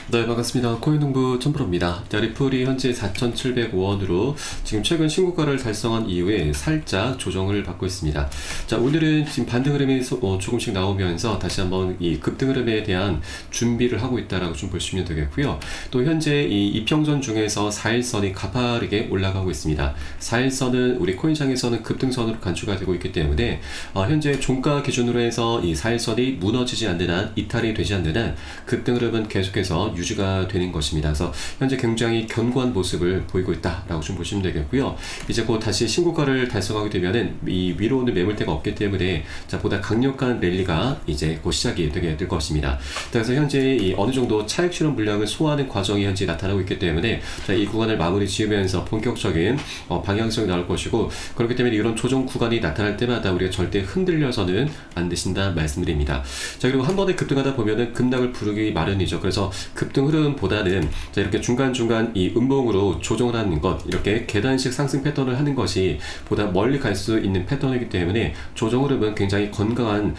네, 반갑습니다. 코인농부 천프로입니다. 리플이 현재 4,705원으로 지금 최근 신고가를 달성한 이후에 살짝 조정을 받고 있습니다. 자, 오늘은 지금 반등 흐름이 조금씩 나오면서 다시 한번 이 급등 흐름에 대한 준비를 하고 있다라고 좀 보시면 되겠고요. 또 현재 이 이평선 중에서 4일선이 가파르게 올라가고 있습니다. 4일선은 우리 코인장에서는 급등선으로 간주가 되고 있기 때문에 현재 종가 기준으로 해서 이 4일선이 무너지지 않는 한, 이탈이 되지 않는 한 급등 흐름은 계속해서 유지가 되는 것입니다. 그래서 현재 굉장히 견고한 모습을 보이고 있다라고 좀 보시면 되겠고요. 이제 곧 다시 신고가를 달성하게 되면은 이 위로는 매물대가 없기 때문에 보다 강력한 랠리가 이제 곧 시작이 되게 될 것입니다. 그래서 현재 이 어느 정도 차익 실현 물량을 소화하는 과정이 현재 나타나고 있기 때문에 이 구간을 마무리 지으면서 본격적인 방향성이 나올 것이고, 그렇기 때문에 이런 조정 구간이 나타날 때마다 우리가 절대 흔들려서는 안 되신다 말씀드립니다. 자, 그리고 한 번에 급등하다 보면은 급락을 부르기 마련이죠. 그래서 급등 흐름보다는 이렇게 중간중간 이 음봉으로 조정을 하는 것, 이렇게 계단식 상승 패턴을 하는 것이 보다 멀리 갈 수 있는 패턴이기 때문에 조정 흐름은 굉장히 건강한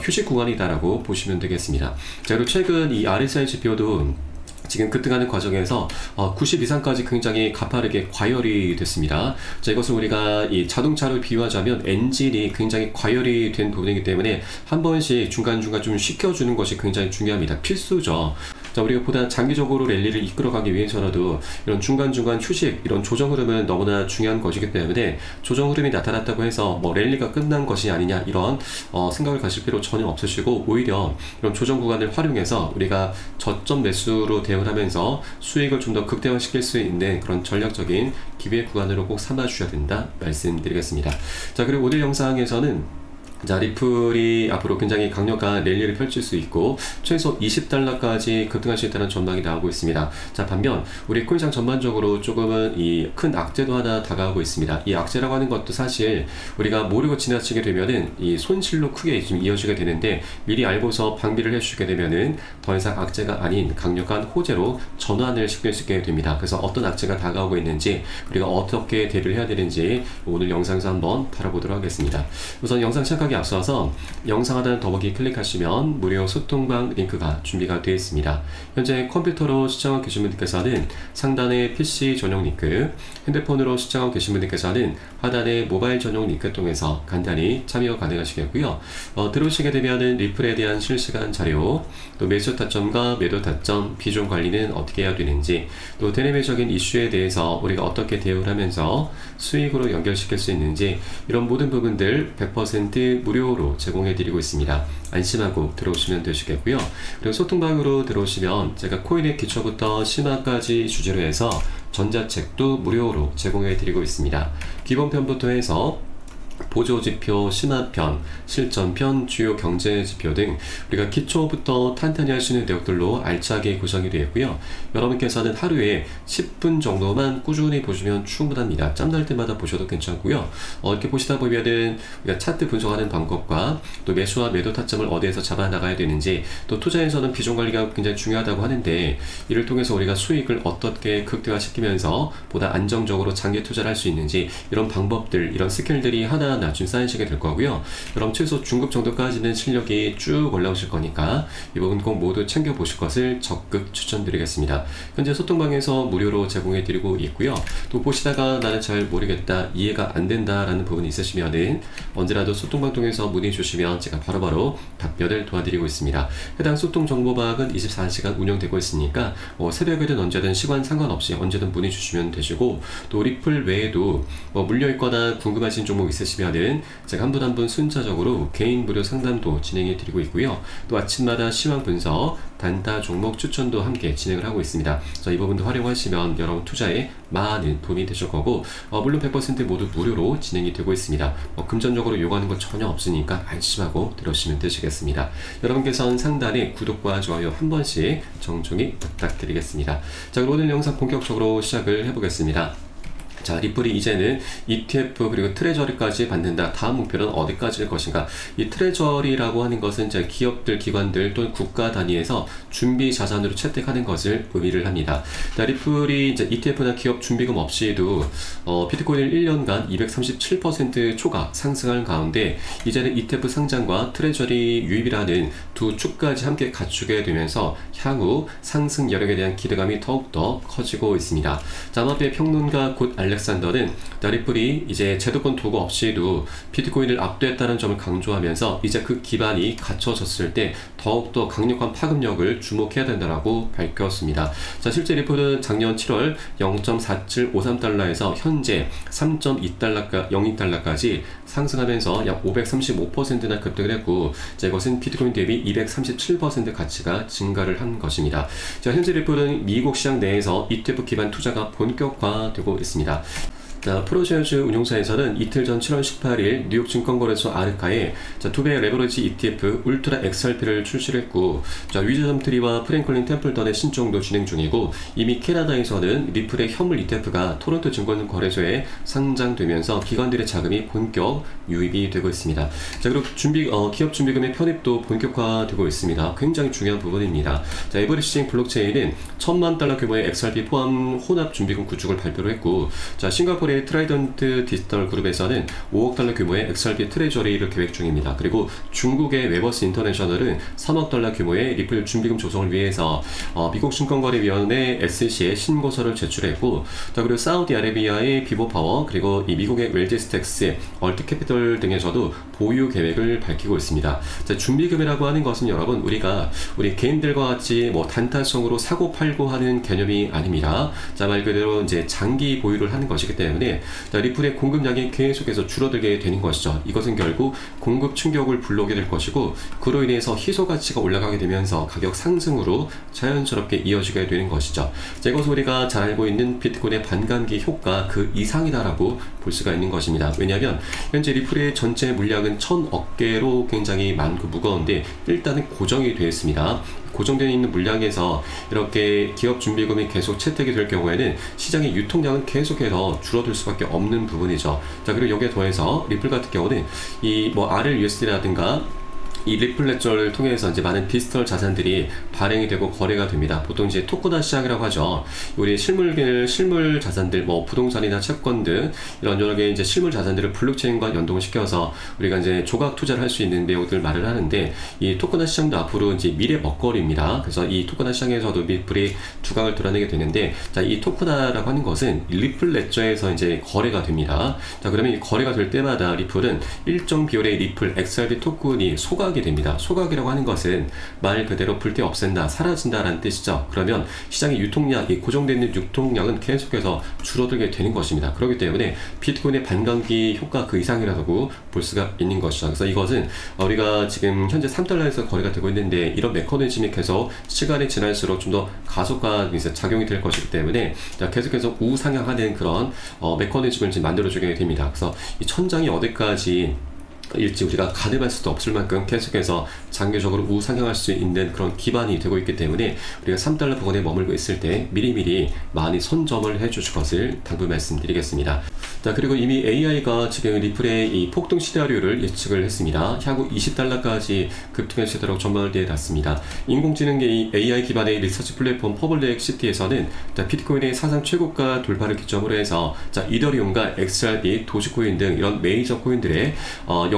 휴식 구간이다라고 보시면 되겠습니다. 자, 그리고 최근 이 RSI 지표도 지금 급등하는 과정에서 90 이상까지 굉장히 가파르게 과열이 됐습니다. 자, 이것은 우리가 이 자동차로 비유하자면 엔진이 굉장히 과열이 된 부분이기 때문에 한 번씩 중간중간 좀 식혀주는 것이 굉장히 중요합니다. 필수죠. 자, 우리가 보다 장기적으로 랠리를 이끌어가기 위해서라도 이런 중간중간 휴식, 이런 조정 흐름은 너무나 중요한 것이기 때문에 조정 흐름이 나타났다고 해서 랠리가 끝난 것이 아니냐, 이런 생각을 가실 필요 전혀 없으시고, 오히려 이런 조정 구간을 활용해서 우리가 저점 매수로 대응을 하면서 수익을 좀 더 극대화시킬 수 있는 그런 전략적인 기회 구간으로 꼭 삼아 주셔야 된다 말씀드리겠습니다. 자, 그리고 오늘 영상에서는 리플이 앞으로 굉장히 강력한 랠리를 펼칠 수 있고 최소 20달러까지 급등할 수 있다는 전망이 나오고 있습니다. 자, 반면 우리 코인시장 전반적으로 조금은 이 큰 악재도 하나 다가오고 있습니다. 이 악재라고 하는 것도 사실 우리가 모르고 지나치게 되면은 이 손실로 크게 지금 이어지게 되는데, 미리 알고서 방비를 해주게 되면은 더 이상 악재가 아닌 강력한 호재로 전환을 시킬 수 있게 됩니다. 그래서 어떤 악재가 다가오고 있는지, 우리가 어떻게 대비를 해야 되는지 오늘 영상에서 한번 다뤄보도록 하겠습니다. 우선 영상 시작하기 앞서서 영상 하단 더보기 클릭하시면 무료 소통방 링크가 준비가 되어 있습니다. 현재 컴퓨터로 시청하고 계신 분들께서는 상단의 PC 전용 링크, 핸드폰으로 시청하고 계신 분들께서는 하단의 모바일 전용 링크 통해서 간단히 참여 가능하시겠고요. 들어오시게 되면은 리플에 대한 실시간 자료, 또 매수 타점과 매도 타점, 비중 관리는 어떻게 해야 되는지, 또 대내외적인 이슈에 대해서 우리가 어떻게 대응을 하면서 수익으로 연결시킬 수 있는지, 이런 모든 부분들 100% 무료로 제공해 드리고 있습니다. 안심하고 들어오시면 되시겠고요. 그리고 소통방으로 들어오시면 제가 코인의 기초부터 심화까지 주제로 해서 전자책도 무료로 제공해 드리고 있습니다. 기본편부터 해서 보조지표, 심화편, 실전편, 주요 경제지표 등 우리가 기초부터 탄탄히 할 수 있는 내용들로 알차게 구성이 되어 있고요. 여러분께서는 하루에 10분 정도만 꾸준히 보시면 충분합니다. 짬날 때마다 보셔도 괜찮고요. 이렇게 보시다 보면은 우리가 차트 분석하는 방법과 또 매수와 매도 타점을 어디에서 잡아 나가야 되는지, 또 투자에서는 비중 관리가 굉장히 중요하다고 하는데, 이를 통해서 우리가 수익을 어떻게 극대화시키면서 보다 안정적으로 장기 투자를 할 수 있는지, 이런 방법들, 이런 스킬들이 하나 좀 쌓이시게 될 거고요. 그럼 최소 중급 정도까지는 실력이 쭉 올라오실 거니까 이 부분 꼭 모두 챙겨보실 것을 적극 추천드리겠습니다. 현재 소통방에서 무료로 제공해 드리고 있고요. 또 보시다가 나는 잘 모르겠다, 이해가 안 된다 라는 부분이 있으시면은 언제라도 소통방 통해서 문의 주시면 제가 바로바로 답변을 도와드리고 있습니다. 해당 소통 정보방은 24시간 운영되고 있으니까 새벽이든 언제든 시간 상관없이 언제든 문의 주시면 되시고, 또 리플 외에도 물려있거나 궁금하신 종목 있으시면 제가 한 분 한 분 순차적으로 개인 무료 상담도 진행해 드리고 있고요. 또 아침마다 시황 분석, 단타 종목 추천도 함께 진행을 하고 있습니다. 이 부분도 활용하시면 여러분 투자에 많은 도움이 되실 거고, 물론 100% 모두 무료로 진행이 되고 있습니다. 금전적으로 요구하는 거 전혀 없으니까 안심하고 들어오시면 되시겠습니다. 여러분께서는 상단에 구독과 좋아요 한 번씩 정중히 부탁드리겠습니다. 자, 그럼 오늘 영상 본격적으로 시작을 해보겠습니다. 자, 리플이 이제는 ETF 그리고 트레저리까지 받는다. 다음 목표는 어디까지일 것인가? 이 트레저리라고 하는 것은 이제 기업들, 기관들 또는 국가 단위에서 준비 자산으로 채택하는 것을 의미를 합니다. 자, 리플이 이제 ETF나 기업 준비금 없이도 비트코인을 1년간 237% 초과 상승한 가운데 이제는 ETF 상장과 트레저리 유입이라는 두 축까지 함께 갖추게 되면서 향후 상승 여력에 대한 기대감이 더욱더 커지고 있습니다. 자, 마페 평론가 곧 알렉산더는 리플이 이제 제도권 도구 없이도 비트코인을 압도했다는 점을 강조하면서 이제 그 기반이 갖춰졌을 때 더욱더 강력한 파급력을 주목해야 된다고 밝혔습니다. 자, 실제 리플은 작년 7월 0.4753달러에서 현재 3.02달러까지 상승하면서 약 535%나 급등을 했고, 자, 이것은 비트코인 대비 237% 가치가 증가를 한 것입니다. 자, 현재 리플은 미국 시장 내에서 ETF 기반 투자가 본격화되고 있습니다. 자, 프로쉐어즈 운용사에서는 이틀 전 7월 18일 뉴욕 증권거래소 아르카에 2배 레버리지 ETF 울트라 XRP를 출시했고, 자, 위즈덤트리와 프랭클린 템플턴의 신청도 진행 중이고, 이미 캐나다에서는 리플의 현물 ETF가 토론토 증권거래소에 상장되면서 기관들의 자금이 본격 유입이 되고 있습니다. 자, 그리고 기업 준비금의 편입도 본격화되고 있습니다. 굉장히 중요한 부분입니다. 자, 에버리시징 블록체인은 1,000만 달러 규모의 XRP 포함 혼합 준비금 구축을 발표를 했고, 자, 싱가포르 트라이던트 디지털 그룹에서는 5억 달러 규모의 XRP 트레저리를 계획 중입니다. 그리고 중국의 웨버스 인터내셔널은 3억 달러 규모의 리플 준비금 조성을 위해서 미국 증권거래위원회 SEC에 신고서를 제출했고, 자, 그리고 사우디아라비아의 비보파워, 그리고 이 미국의 웰즈스텍스, 얼트캐피털 등에서도 보유 계획을 밝히고 있습니다. 자, 준비금이라고 하는 것은 여러분, 우리 개인들과 같이 단타성으로 사고 팔고 하는 개념이 아닙니다. 자, 말 그대로 이제 장기 보유를 하는 것이기 때문에 리플의 공급량이 계속해서 줄어들게 되는 것이죠. 이것은 결국 공급 충격을 불러오게 될 것이고, 그로 인해서 희소 가치가 올라가게 되면서 가격 상승으로 자연스럽게 이어지게 되는 것이죠. 자, 이것은 우리가 잘 알고 있는 비트코인의 반감기 효과 그 이상이다라고 볼 수가 있는 것입니다. 왜냐하면 현재 리플의 전체 물량은 1,000억 개로 굉장히 많고 무거운데 일단은 고정이 되어 있습니다. 고정되어 있는 물량에서 이렇게 기업 준비금이 계속 채택이 될 경우에는 시장의 유통량은 계속해서 줄어들 수밖에 없는 부분이죠. 자, 그리고 여기에 더해서 리플 같은 경우는 이 RLUSD라든가 이 리플 레저를 통해서 이제 많은 디지털 자산들이 발행이 되고 거래가 됩니다. 보통 이제 토크나 시장이라고 하죠. 우리 실물 자산들, 부동산이나 채권 등 이런 여러 개의 이제 실물 자산들을 블록체인과 연동을 시켜서 우리가 이제 조각 투자를 할 수 있는 내용들 말을 하는데, 이 토크나 시장도 앞으로 이제 미래 먹거리입니다. 그래서 이 토크나 시장에서도 리플이 두각을 드러내게 되는데, 자, 이 토크나라고 하는 것은 리플 레저에서 이제 거래가 됩니다. 자, 그러면 이 거래가 될 때마다 리플은 일정 비율의 리플 XRP 토큰이 소각이 됩니다. 소각이라고 하는 것은 말 그대로 불태 없앤다, 사라진다라는 뜻이죠. 그러면 시장의 유통량이 고정되어 있는 유통량은 계속해서 줄어들게 되는 것입니다. 그렇기 때문에 비트코인의 반감기 효과 그 이상이라고 볼 수가 있는 것이죠. 그래서 이것은 우리가 지금 현재 3달러에서 거래가 되고 있는데, 이런 메커니즘이 계속 시간이 지날수록 좀 더 가속화 작용이 될 것이기 때문에 계속해서 우상향하는 그런 메커니즘을 지금 만들어주게 됩니다. 그래서 이 천장이 어디까지 일지 우리가 가늠할 수도 없을 만큼 계속해서 장기적으로 우상향할 수 있는 그런 기반이 되고 있기 때문에 우리가 3달러 부근에 머물고 있을 때 미리미리 많이 선점을 해주실 것을 당부 말씀드리겠습니다. 자, 그리고 이미 AI가 지금 리플의 이 폭등 시나리오를 예측을 했습니다. 향후 20달러까지 급등할 수 있도록 전망을 내놨습니다. 인공지능 AI 기반의 리서치 플랫폼 퍼블릭시티에서는 비트코인의 사상 최고가 돌파를 기점으로 해서 이더리움과 XRP, 도지코인 등 이런 메이저 코인들의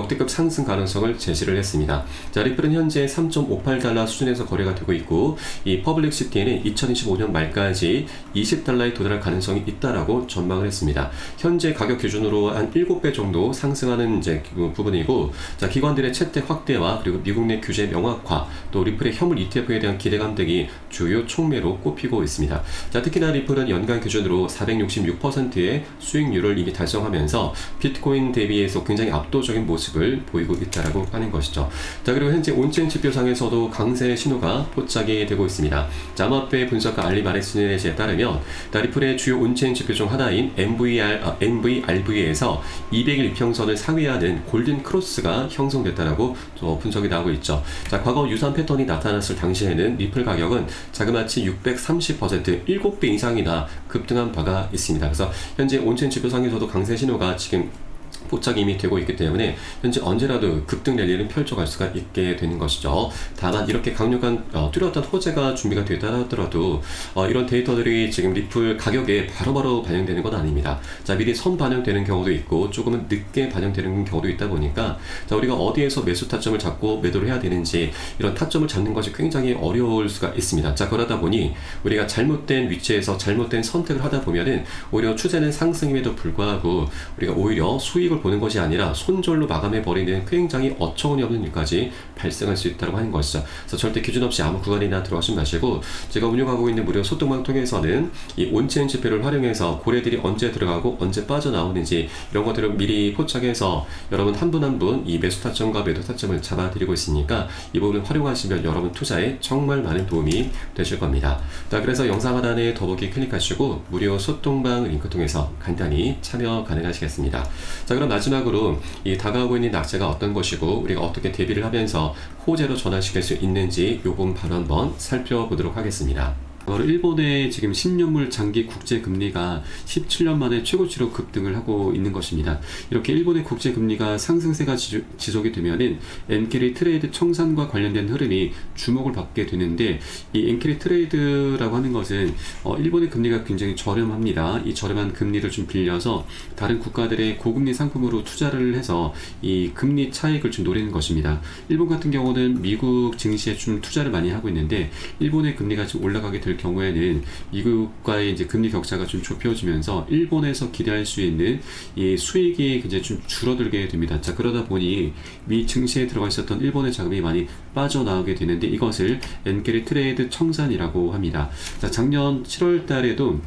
역대급 상승 가능성을 제시를 했습니다. 자, 리플은 현재 3.58달러 수준에서 거래가 되고 있고, 이 퍼블릭시티에는 2025년 말까지 20달러에 도달할 가능성이 있다라고 전망을 했습니다. 현재 가격 기준으로 한 7배 정도 상승하는 이제 부분이고, 자, 기관들의 채택 확대와 그리고 미국 내 규제 명확화, 또 리플의 현물 ETF에 대한 기대감 등이 주요 촉매로 꼽히고 있습니다. 자, 특히나 리플은 연간 기준으로 466%의 수익률을 이미 달성하면서 비트코인 대비해서 굉장히 압도적인 모습을 보이고 있다라고 하는 것이죠. 자, 그리고 현재 온체인 지표상에서도 강세 신호가 포착이 되고 있습니다. 자마페 분석가 알리 마레스네시에 따르면 리플의 주요 온체인 지표 중 하나인 MV, RV에서 200일 이평선을 상회하는 골든 크로스가 형성됐다라고 분석이 나오고 있죠. 자, 과거 유사한 패턴이 나타났을 당시에는 리플 가격은 자그마치 630%, 7배 이상이나 급등한 바가 있습니다. 그래서 현재 온체인 지표상에서도 강세 신호가 지금 포착이 이미 되고 있기 때문에 현재 언제라도 급등 랠리를 펼쳐갈 수가 있게 되는 것이죠. 다만 이렇게 강력한 뚜렷한 호재가 준비가 되다 하더라도 이런 데이터들이 지금 리플 가격에 바로바로 반영되는 건 아닙니다. 자, 미리 선 반영되는 경우도 있고 조금은 늦게 반영되는 경우도 있다 보니까 자, 우리가 어디에서 매수 타점을 잡고 매도를 해야 되는지 이런 타점을 잡는 것이 굉장히 어려울 수가 있습니다. 자, 그러다 보니 우리가 잘못된 위치에서 잘못된 선택을 하다 보면은 오히려 추세는 상승임에도 불구하고 우리가 오히려 수익을 보는 것이 아니라 손절로 마감해버리는 굉장히 어처구니 없는 일까지 발생할 수 있다고 하는 것이죠. 그래서 절대 기준 없이 아무 구간이나 들어가지 마시고 제가 운영하고 있는 무료 소통방 통해서는 이 온체인 지표를 활용해서 고래들이 언제 들어가고 언제 빠져나오는지 이런 것들을 미리 포착해서 여러분 한 분 한 분 이 매수 타점과 매도 타점을 잡아드리고 있으니까 이 부분을 활용하시면 여러분 투자에 정말 많은 도움이 되실 겁니다. 자, 그래서 영상 하단에 더보기 클릭하시고 무료 소통방 링크 통해서 간단히 참여 가능하시겠습니다. 자, 그럼 마지막으로 이 다가오고 있는 낙제가 어떤 것이고 우리가 어떻게 대비를 하면서 호재로 전환시킬 수 있는지 이 부분 바로 한번 살펴보도록 하겠습니다. 일본의 지금 10년물 장기 국제 금리가 17년 만에 최고치로 급등을 하고 있는 것입니다. 이렇게 일본의 국제 금리가 상승세가 지속이 되면은 엔캐리 트레이드 청산과 관련된 흐름이 주목을 받게 되는데 이 엔캐리 트레이드라고 하는 것은 일본의 금리가 굉장히 저렴합니다. 이 저렴한 금리를 좀 빌려서 다른 국가들의 고금리 상품으로 투자를 해서 이 금리 차익을 좀 노리는 것입니다. 일본 같은 경우는 미국 증시에 좀 투자를 많이 하고 있는데 일본의 금리가 좀 올라가게 될 경우에는 미국과의 이제 금리 격차가 좀 좁혀지면서 일본에서 기대할 수 있는 이 수익이 굉장히 좀 줄어들게 됩니다. 자, 그러다 보니 미 증시에 들어가 있었던 일본의 자금이 많이 빠져나오게 되는데 이것을 엔캐리 트레이드 청산이라고 합니다. 자, 작년 7월 달에도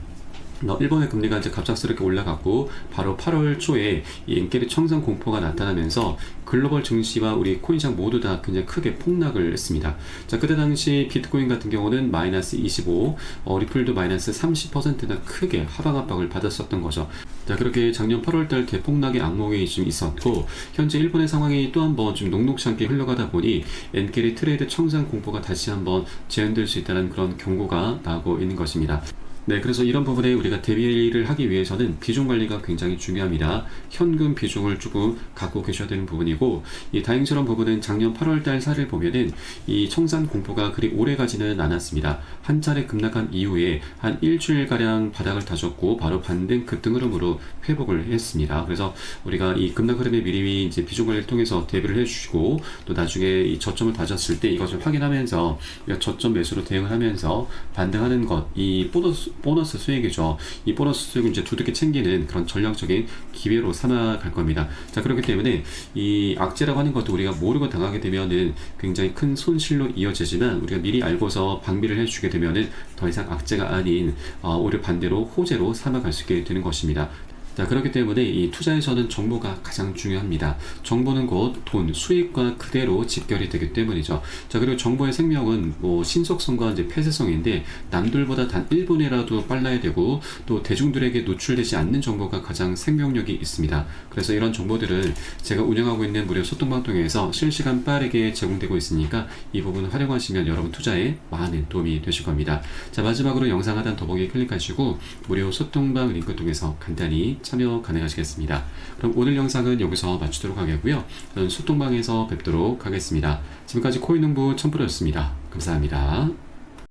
일본의 금리가 이제 갑작스럽게 올라갔고 바로 8월 초에 이 엔캐리 청산 공포가 나타나면서 글로벌 증시와 우리 코인시장 모두 다 굉장히 크게 폭락을 했습니다. 자, 그때 당시 비트코인 같은 경우는 마이너스 25, 리플도 마이너스 30%나 크게 하방 압박을 받았었던 거죠. 자, 그렇게 작년 8월달 대폭락의 악몽이 좀 있었고 현재 일본의 상황이 또 한번 좀 녹록치 않게 흘러가다 보니 엔캐리 트레이드 청산 공포가 다시 한번 재현될 수 있다는 그런 경고가 나오고 있는 것입니다. 네, 그래서 이런 부분에 우리가 대비를 하기 위해서는 비중 관리가 굉장히 중요합니다. 현금 비중을 조금 갖고 계셔야 되는 부분이고 이 다행스러운 부분은 작년 8월달 사를 보면은 이 청산 공포가 그리 오래 가지는 않았습니다. 한 차례 급락한 이후에 한 일주일가량 바닥을 다졌고 바로 반등 급등 흐름으로 회복을 했습니다. 그래서 우리가 이 급락 흐름에 미리 이제 비중 관리를 통해서 대비를 해주시고 또 나중에 이 저점을 다졌을 때 이것을 확인하면서 저점 매수로 대응을 하면서 반등하는 것, 이 보너스 수익이죠. 이 보너스 수익을 이제 두둑이 챙기는 그런 전략적인 기회로 삼아갈 겁니다. 자, 그렇기 때문에 이 악재라고 하는 것도 우리가 모르고 당하게 되면은 굉장히 큰 손실로 이어지지만 우리가 미리 알고서 방비를 해주게 되면은 더 이상 악재가 아닌 오히려 반대로 호재로 삼아갈 수 있게 되는 것입니다. 자, 그렇기 때문에 이 투자에서는 정보가 가장 중요합니다. 정보는 곧 돈, 수익과 그대로 직결이 되기 때문이죠. 자, 그리고 정보의 생명은 신속성과 이제 폐쇄성인데 남들보다 단 1분이라도 빨라야 되고 또 대중들에게 노출되지 않는 정보가 가장 생명력이 있습니다. 그래서 이런 정보들은 제가 운영하고 있는 무료 소통방 통해서 실시간 빠르게 제공되고 있으니까 이 부분을 활용하시면 여러분 투자에 많은 도움이 되실 겁니다. 자, 마지막으로 영상 하단 더보기 클릭하시고 무료 소통방 링크 통해서 간단히 참여 가능하시겠습니다. 그럼 오늘 영상은 여기서 마치도록 하겠고요. 저는 소통방에서 뵙도록 하겠습니다. 지금까지 코인농부 첨프로였습니다. 감사합니다.